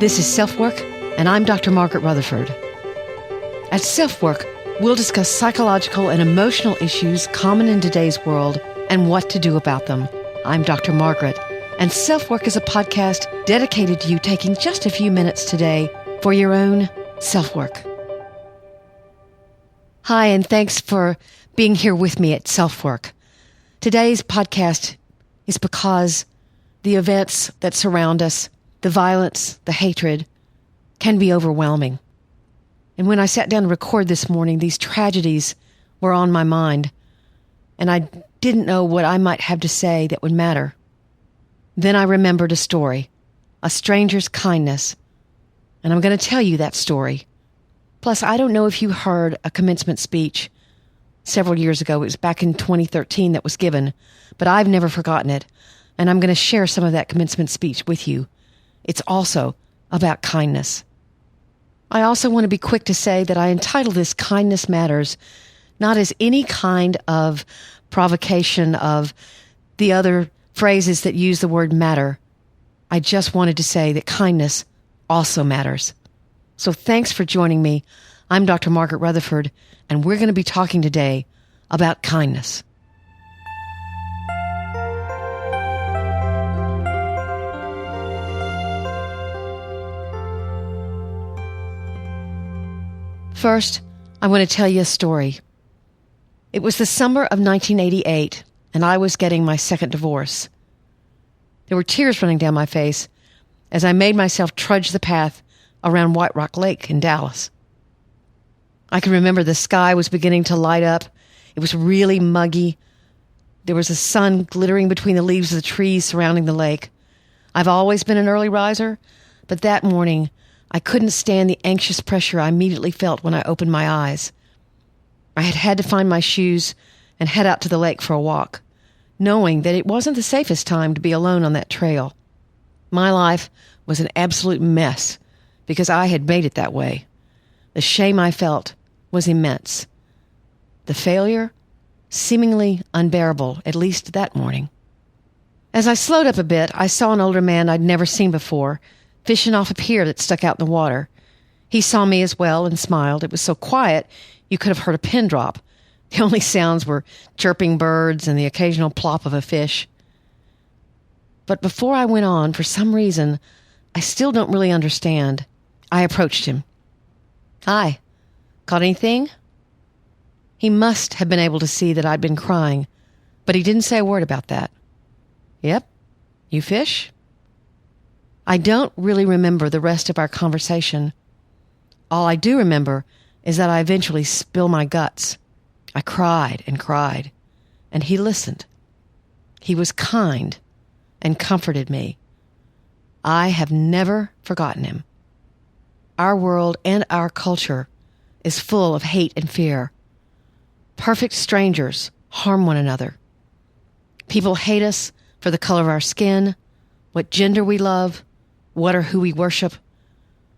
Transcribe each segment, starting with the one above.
This is SelfWork, and I'm Dr. Margaret Rutherford. At SelfWork, we'll discuss psychological and emotional issues common in today's world and what to do about them. I'm Dr. Margaret, and SelfWork is a podcast dedicated to you taking just a few minutes today for your own self-work. Hi, and thanks for being here with me at SelfWork. Today's podcast is because the events that surround us, the violence, the hatred, can be overwhelming. And when I sat down to record this morning, these tragedies were on my mind, and I didn't know what I might have to say that would matter. Then I remembered a story, a stranger's kindness, and I'm going to tell you that story. Plus, I don't know if you heard a commencement speech several years ago. It was back in 2013 that was given, but I've never forgotten it, and I'm going to share some of that commencement speech with you. It's also about kindness. I also want to be quick to say that I entitled this Kindness Matters, not as any kind of provocation of the other phrases that use the word matter. I just wanted to say that kindness also matters. So thanks for joining me. I'm Dr. Margaret Rutherford, and we're going to be talking today about kindness. First, I want to tell you a story. It was the summer of 1988, and I was getting my second divorce. There were tears running down my face as I made myself trudge the path around White Rock Lake in Dallas. I can remember the sky was beginning to light up. It was really muggy. There was the sun glittering between the leaves of the trees surrounding the lake. I've always been an early riser, but that morning I couldn't stand the anxious pressure I immediately felt when I opened my eyes. I had to find my shoes and head out to the lake for a walk, knowing that it wasn't the safest time to be alone on that trail. My life was an absolute mess because I had made it that way. The shame I felt was immense. The failure, seemingly unbearable, at least that morning. As I slowed up a bit, I saw an older man I'd never seen before, fishing off a pier that stuck out in the water. He saw me as well and smiled. It was so quiet, you could have heard a pin drop. The only sounds were chirping birds and the occasional plop of a fish. But before I went on, for some reason, I still don't really understand, I approached him. "Hi, caught anything?" He must have been able to see that I'd been crying, but he didn't say a word about that. "Yep, you fish?" I don't really remember the rest of our conversation. All I do remember is that I eventually spilled my guts. I cried, and he listened. He was kind and comforted me. I have never forgotten him. Our world and our culture is full of hate and fear. Perfect strangers harm one another. People hate us for the color of our skin, what gender we love, what or who we worship.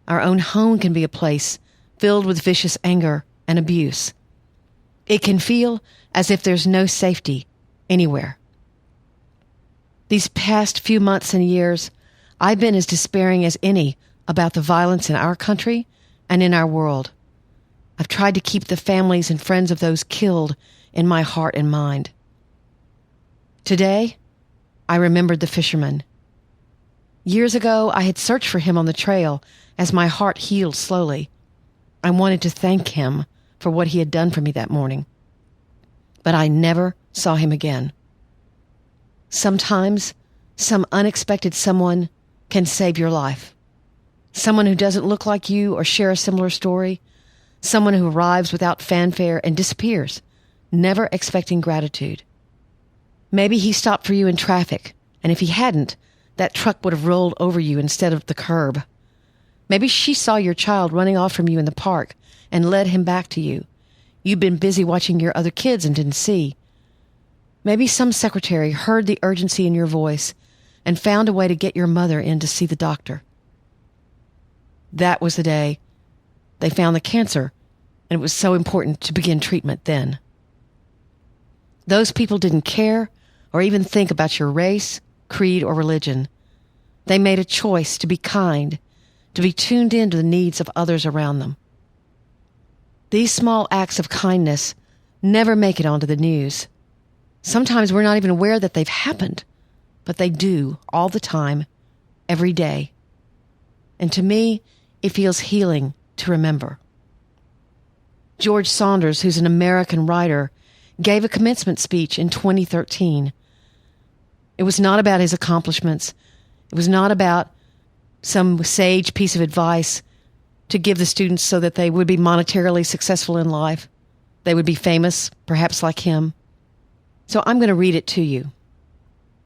Our own home can be a place filled with vicious anger and abuse. It can feel as if there's no safety anywhere. These past few months and years, I've been as despairing as any about the violence in our country and in our world. I've tried to keep the families and friends of those killed in my heart and mind. Today, I remembered the fisherman. Years ago, I had searched for him on the trail as my heart healed slowly. I wanted to thank him for what he had done for me that morning. But I never saw him again. Sometimes, some unexpected someone can save your life. Someone who doesn't look like you or share a similar story. Someone who arrives without fanfare and disappears, never expecting gratitude. Maybe he stopped for you in traffic, and if he hadn't, that truck would have rolled over you instead of the curb. Maybe she saw your child running off from you in the park and led him back to you. You'd been busy watching your other kids and didn't see. Maybe some secretary heard the urgency in your voice and found a way to get your mother in to see the doctor. That was the day they found the cancer, and it was so important to begin treatment then. Those people didn't care or even think about your race, creed, or religion. They made a choice to be kind, to be tuned in to the needs of others around them. These small acts of kindness never make it onto the news. Sometimes we're not even aware that they've happened, but they do all the time, every day. And to me, it feels healing to remember. George Saunders, who's an American writer, gave a commencement speech in 2013. It was not about his accomplishments. It was not about some sage piece of advice to give the students so that they would be monetarily successful in life. They would be famous, perhaps like him. So I'm going to read it to you,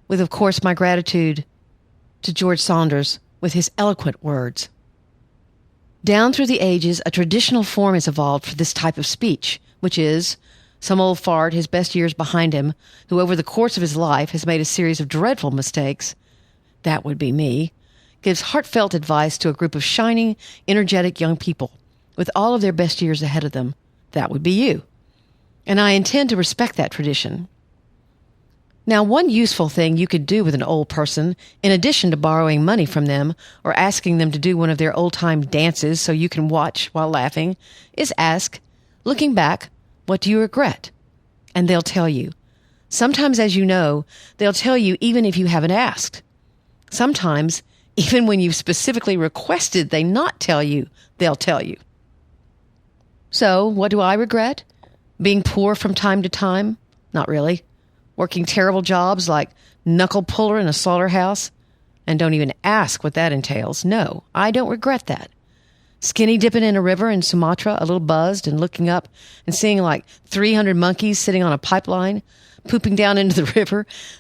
with, of course, my gratitude to George Saunders with his eloquent words. Down through the ages, a traditional form has evolved for this type of speech, which is some old fart, his best years behind him, who over the course of his life has made a series of dreadful mistakes, that would be me, gives heartfelt advice to a group of shining, energetic young people with all of their best years ahead of them. That would be you. And I intend to respect that tradition. Now, one useful thing you could do with an old person, in addition to borrowing money from them or asking them to do one of their old-time dances so you can watch while laughing, is ask, looking back, what do you regret? And they'll tell you. Sometimes, as you know, they'll tell you even if you haven't asked. Sometimes, even when you've specifically requested they not tell you, they'll tell you. So, what do I regret? Being poor from time to time? Not really. Working terrible jobs like knuckle puller in a slaughterhouse? And don't even ask what that entails. No, I don't regret that. Skinny dipping in a river in Sumatra, a little buzzed and looking up and seeing like 300 monkeys sitting on a pipeline, pooping down into the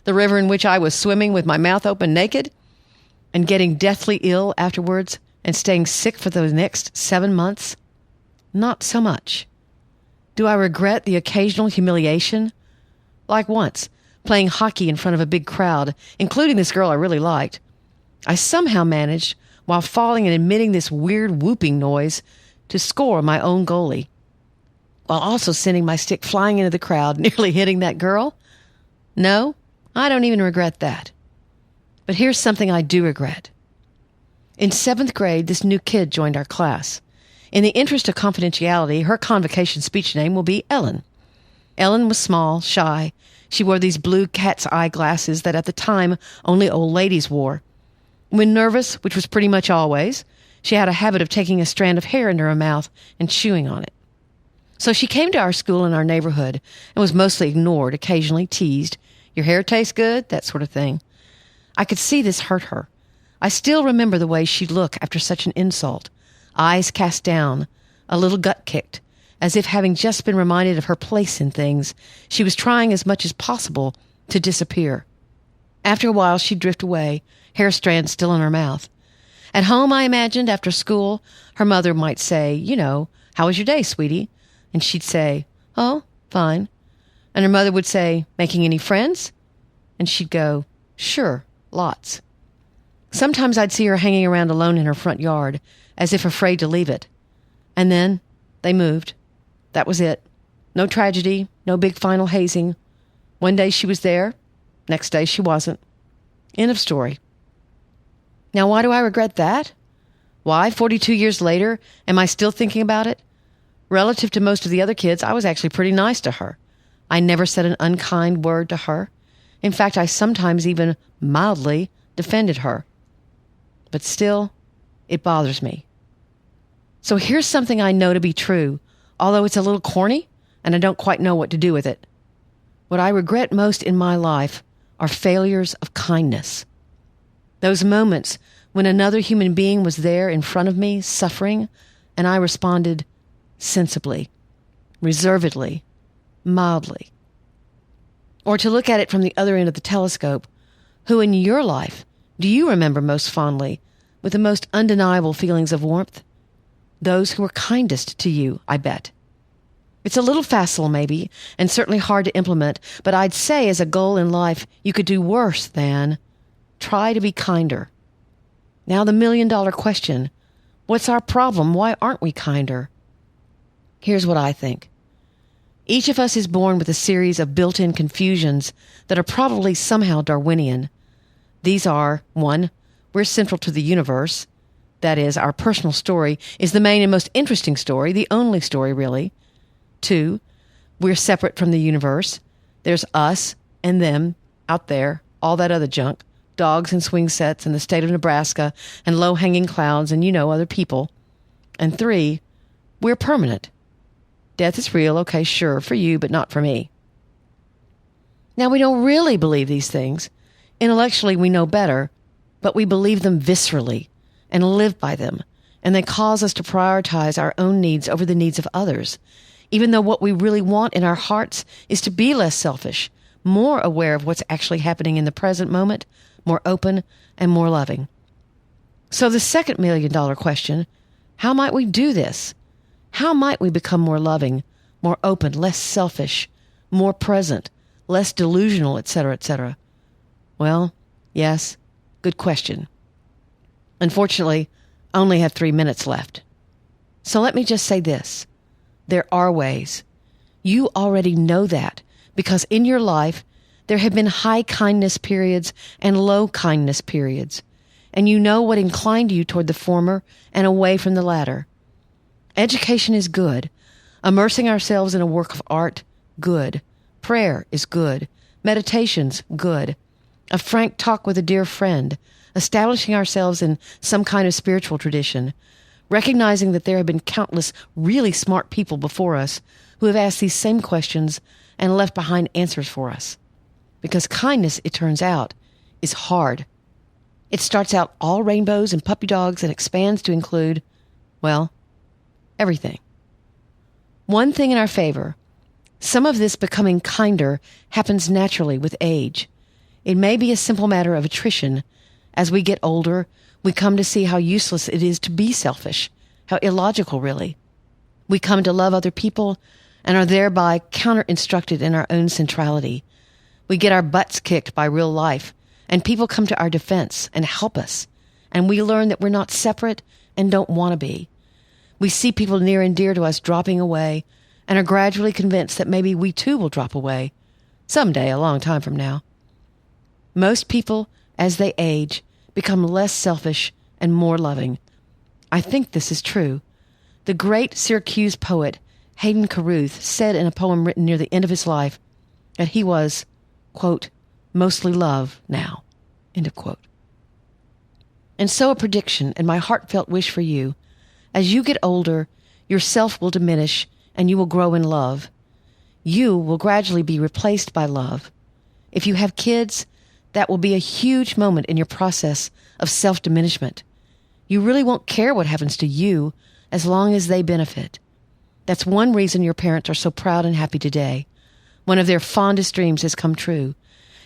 river in which I was swimming with my mouth open naked, and getting deathly ill afterwards and staying sick for the next 7 months? Not so much. Do I regret the occasional humiliation? Like once, playing hockey in front of a big crowd, including this girl I really liked. I somehow managed, while falling and emitting this weird whooping noise, to score my own goalie, while also sending my stick flying into the crowd, nearly hitting that girl. No, I don't even regret that. But here's something I do regret. In 7th grade, this new kid joined our class. In the interest of confidentiality, her convocation speech name will be Ellen. Ellen was small, shy. She wore these blue cat's eye glasses that at the time only old ladies wore. When nervous, which was pretty much always, she had a habit of taking a strand of hair into her mouth and chewing on it. So she came to our school in our neighborhood and was mostly ignored, occasionally teased. Your hair tastes good, that sort of thing. I could see this hurt her. I still remember the way she'd look after such an insult. Eyes cast down, a little gut kicked, as if having just been reminded of her place in things, she was trying as much as possible to disappear. After a while, she'd drift away, hair strands still in her mouth. At home, I imagined, after school, her mother might say, you know, how was your day, sweetie? And she'd say, oh, fine. And her mother would say, making any friends? And she'd go, sure, lots. Sometimes I'd see her hanging around alone in her front yard, as if afraid to leave it. And then they moved. That was it. No tragedy, no big final hazing. One day she was there, next day she wasn't. End of story. Now, why do I regret that? Why, 42 years later, am I still thinking about it? Relative to most of the other kids, I was actually pretty nice to her. I never said an unkind word to her. In fact, I sometimes even mildly defended her. But still, it bothers me. So here's something I know to be true, although it's a little corny, and I don't quite know what to do with it. What I regret most in my life are failures of kindness. Those moments when another human being was there in front of me, suffering, and I responded sensibly, reservedly, mildly. Or to look at it from the other end of the telescope, who in your life do you remember most fondly, with the most undeniable feelings of warmth? Those who were kindest to you, I bet. It's a little facile, maybe, and certainly hard to implement, but I'd say as a goal in life, you could do worse than try to be kinder. Now the million-dollar question, what's our problem? Why aren't we kinder? Here's what I think. Each of us is born with a series of built-in confusions that are probably somehow Darwinian. These are, 1, we're central to the universe. that is, our personal story, is the main and most interesting story, the only story really. 2, we're separate from the universe. There's us and them out there, all that other junk, dogs and swing sets and the state of Nebraska and low-hanging clouds and, other people. And 3, we're permanent. Death is real, okay, sure, for you, but not for me. Now, we don't really believe these things. Intellectually, we know better, but we believe them viscerally and live by them, and they cause us to prioritize our own needs over the needs of others, even though what we really want in our hearts is to be less selfish, more aware of what's actually happening in the present moment, more open and more loving. So the second million-dollar question, how might we do this? How might we become more loving, more open, less selfish, more present, less delusional, etc., etc.? Well, yes, good question. Unfortunately, I only have 3 minutes left. So let me just say this. There are ways. You already know that because in your life, there have been high kindness periods and low kindness periods, and you know what inclined you toward the former and away from the latter. Education is good. Immersing ourselves in a work of art, good. Prayer is good. Meditation's good. A frank talk with a dear friend. Establishing ourselves in some kind of spiritual tradition. Recognizing that there have been countless really smart people before us who have asked these same questions and left behind answers for us. Because kindness, it turns out, is hard. It starts out all rainbows and puppy dogs and expands to include, well, everything. One thing in our favor, some of this becoming kinder happens naturally with age. It may be a simple matter of attrition. As we get older, we come to see how useless it is to be selfish, how illogical really. We come to love other people and are thereby counter-instructed in our own centrality. We get our butts kicked by real life, and people come to our defense and help us, and we learn that we're not separate and don't want to be. We see people near and dear to us dropping away and are gradually convinced that maybe we too will drop away, someday a long time from now. Most people, as they age, become less selfish and more loving. I think this is true. The great Syracuse poet Hayden Carruth said in a poem written near the end of his life that he was, quote, mostly love now, end of quote. And so a prediction and my heartfelt wish for you, as you get older, your self will diminish and you will grow in love. You will gradually be replaced by love. If you have kids, that will be a huge moment in your process of self-diminishment. You really won't care what happens to you as long as they benefit. That's one reason your parents are so proud and happy today. One of their fondest dreams has come true.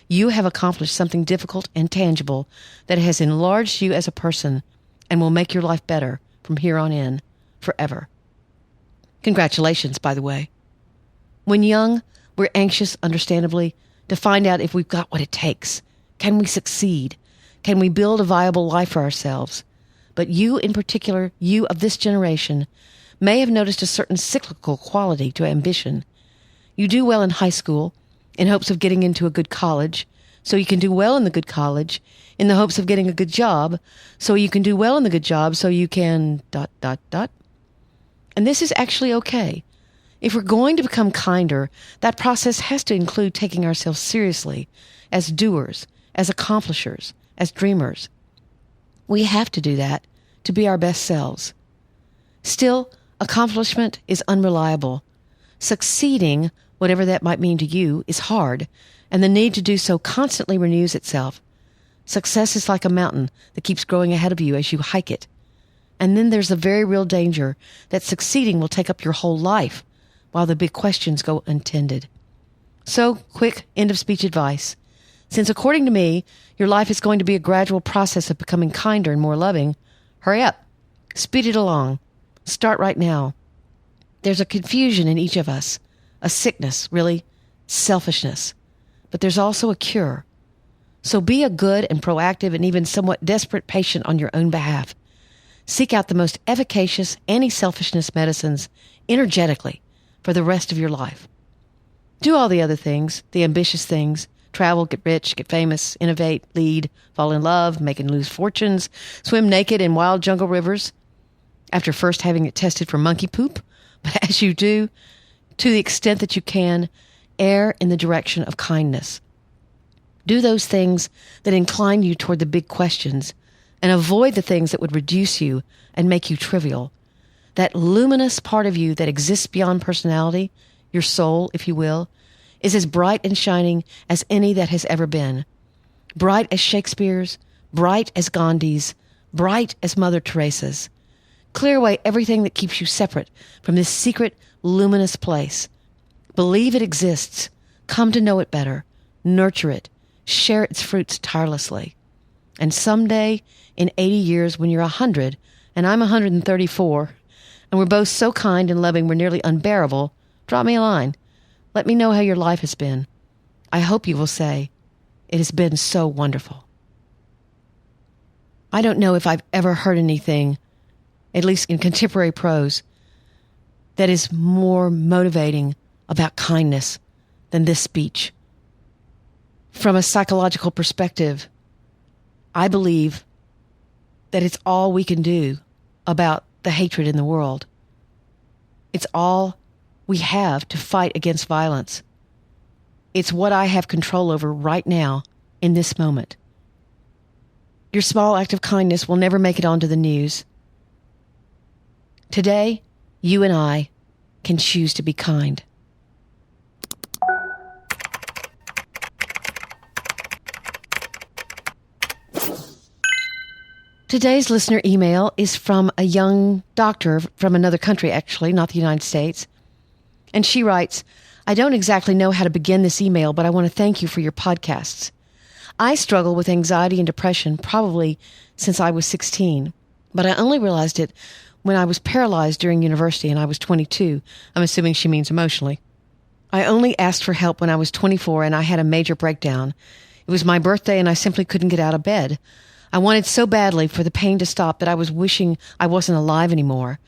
You have accomplished something difficult and tangible that has enlarged you as a person and will make your life better from here on in, forever. Congratulations, by the way. When young, we're anxious, understandably, to find out if we've got what it takes. Can we succeed? Can we build a viable life for ourselves? But you in particular, you of this generation, may have noticed a certain cyclical quality to ambition. You do well in high school in hopes of getting into a good college, so you can do well in the good college, in the hopes of getting a good job, so you can do well in the good job, so you can ... And this is actually okay. If we're going to become kinder, that process has to include taking ourselves seriously as doers, as accomplishers, as dreamers. We have to do that to be our best selves. Still, accomplishment is unreliable. Succeeding, whatever that might mean to you, is hard, and the need to do so constantly renews itself. Success is like a mountain that keeps growing ahead of you as you hike it. And then there's the very real danger that succeeding will take up your whole life while the big questions go untended. So, quick end-of-speech advice. Since according to me, your life is going to be a gradual process of becoming kinder and more loving, hurry up. Speed it along. Start right now. There's a confusion in each of us, a sickness, really, selfishness. But there's also a cure. So be a good and proactive and even somewhat desperate patient on your own behalf. Seek out the most efficacious anti-selfishness medicines energetically for the rest of your life. Do all the other things, the ambitious things, travel, get rich, get famous, innovate, lead, fall in love, make and lose fortunes, swim naked in wild jungle rivers, after first having it tested for monkey poop. But as you do, to the extent that you can, err in the direction of kindness. Do those things that incline you toward the big questions, and avoid the things that would reduce you and make you trivial. That luminous part of you that exists beyond personality, your soul, if you will, is as bright and shining as any that has ever been. Bright as Shakespeare's, bright as Gandhi's, bright as Mother Teresa's. Clear away everything that keeps you separate from this secret, luminous place. Believe it exists. Come to know it better. Nurture it. Share its fruits tirelessly. And someday, in 80 years, when you're 100, and I'm 134, and we're both so kind and loving we're nearly unbearable, drop me a line. Let me know how your life has been. I hope you will say, it has been so wonderful. I don't know if I've ever heard anything, at least in contemporary prose, that is more motivating about kindness than this speech. From a psychological perspective, I believe that it's all we can do about the hatred in the world. It's all we have to fight against violence. It's what I have control over right now, in this moment. Your small act of kindness will never make it onto the news. Today, you and I can choose to be kind. Today's listener email is from a young doctor from another country, actually, not the United States. And she writes, I don't exactly know how to begin this email, but I want to thank you for your podcasts. I struggle with anxiety and depression probably since I was 16, but I only realized it when I was paralyzed during university and I was 22. I'm assuming she means emotionally. I only asked for help when I was 24 and I had a major breakdown. It was my birthday and I simply couldn't get out of bed. I wanted so badly for the pain to stop that I was wishing I wasn't alive anymore.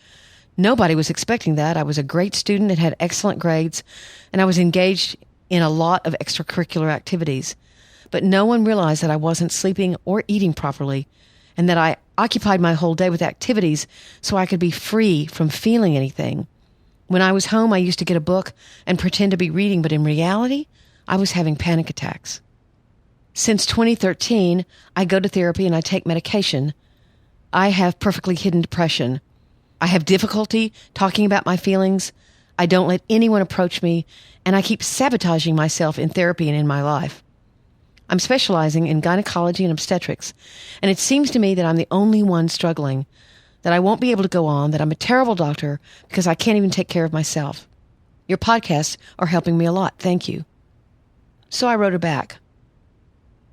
Nobody was expecting that. I was a great student and had excellent grades, and I was engaged in a lot of extracurricular activities. But no one realized that I wasn't sleeping or eating properly, and that I occupied my whole day with activities so I could be free from feeling anything. When I was home, I used to get a book and pretend to be reading, but in reality, I was having panic attacks. Since 2013, I go to therapy and I take medication. I have perfectly hidden depression. I have difficulty talking about my feelings. I don't let anyone approach me, and I keep sabotaging myself in therapy and in my life. I'm specializing in gynecology and obstetrics, and it seems to me that I'm the only one struggling, that I won't be able to go on, that I'm a terrible doctor because I can't even take care of myself. Your podcasts are helping me a lot. Thank you. So I wrote her back.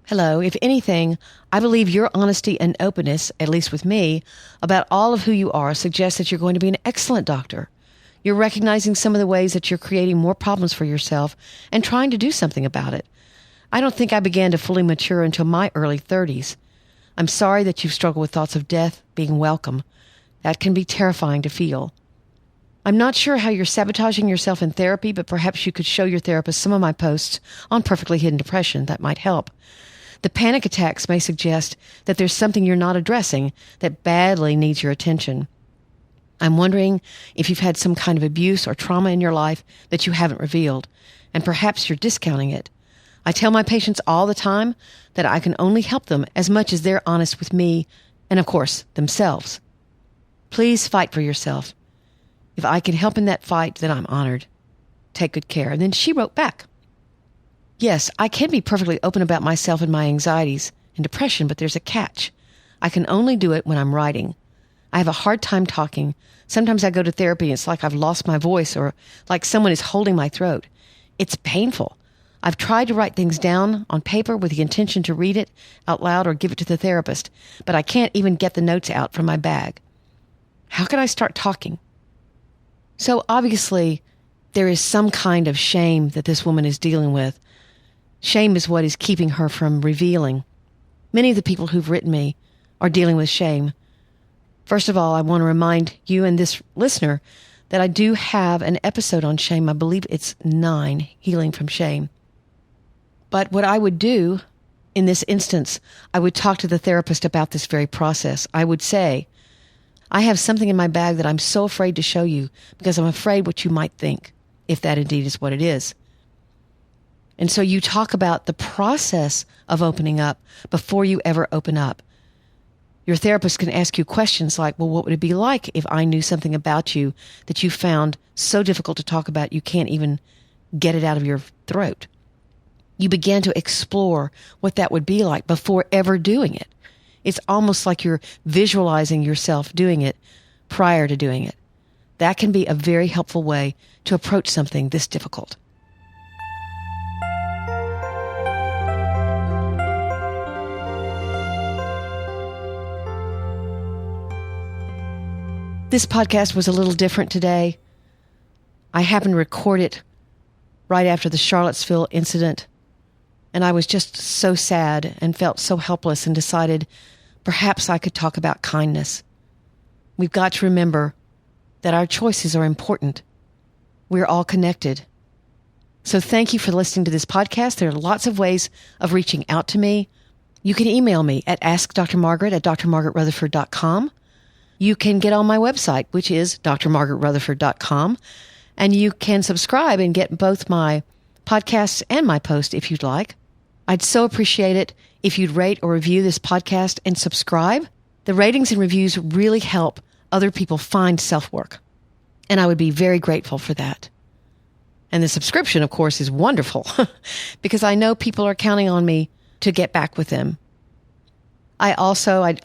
Hello. If anything, I believe your honesty and openness, at least with me, about all of who you are suggests that you're going to be an excellent doctor. You're recognizing some of the ways that you're creating more problems for yourself and trying to do something about it. I don't think I began to fully mature until my early 30s. I'm sorry that you've struggled with thoughts of death being welcome. That can be terrifying to feel. I'm not sure how you're sabotaging yourself in therapy, but perhaps you could show your therapist some of my posts on perfectly hidden depression. That might help. The panic attacks may suggest that there's something you're not addressing that badly needs your attention. I'm wondering if you've had some kind of abuse or trauma in your life that you haven't revealed, and perhaps you're discounting it. I tell my patients all the time that I can only help them as much as they're honest with me and, of course, themselves. Please fight for yourself. If I can help in that fight, then I'm honored. Take good care. And then she wrote back. Yes, I can be perfectly open about myself and my anxieties and depression, but there's a catch. I can only do it when I'm writing. I have a hard time talking. Sometimes I go to therapy and it's like I've lost my voice or like someone is holding my throat. It's painful. I've tried to write things down on paper with the intention to read it out loud or give it to the therapist, but I can't even get the notes out from my bag. How can I start talking? So obviously, there is some kind of shame that this woman is dealing with. Shame is what is keeping her from revealing. Many of the people who've written me are dealing with shame. First of all, I want to remind you and this listener that I do have an episode on shame. I believe it's 9, Healing from Shame. But what I would do in this instance, I would talk to the therapist about this very process. I would say, I have something in my bag that I'm so afraid to show you because I'm afraid what you might think, if that indeed is what it is. And so you talk about the process of opening up before you ever open up. Your therapist can ask you questions like, well, what would it be like if I knew something about you that you found so difficult to talk about you can't even get it out of your throat? You begin to explore what that would be like before ever doing it. It's almost like you're visualizing yourself doing it prior to doing it. That can be a very helpful way to approach something this difficult. This podcast was a little different today. I happened to record it right after the Charlottesville incident, and I was just so sad and felt so helpless and decided perhaps I could talk about kindness. We've got to remember that our choices are important. We're all connected. So thank you for listening to this podcast. There are lots of ways of reaching out to me. You can email me at askdrmargaret@drmargaretrutherford.com. You can get on my website, which is drmargaretrutherford.com, and you can subscribe and get both my podcasts and my post if you'd like. I'd so appreciate it if you'd rate or review this podcast and subscribe. The ratings and reviews really help other people find SelfWork, and I would be very grateful for that. And the subscription, of course, is wonderful because I know people are counting on me to get back with them. I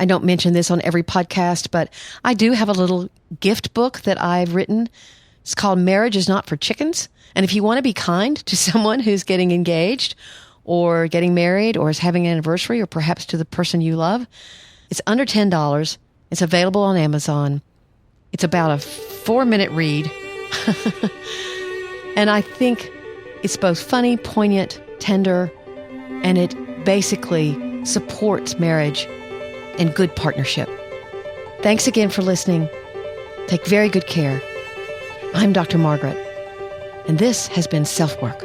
don't mention this on every podcast, but I do have a little gift book that I've written. It's called Marriage is Not for Chickens. And if you want to be kind to someone who's getting engaged or getting married or is having an anniversary or perhaps to the person you love, it's under $10. It's available on Amazon. It's about a 4-minute read. And I think it's both funny, poignant, tender, and it basically supports marriage and good partnership. Thanks again for listening. Take very good care. I'm Dr. Margaret, and this has been SelfWork.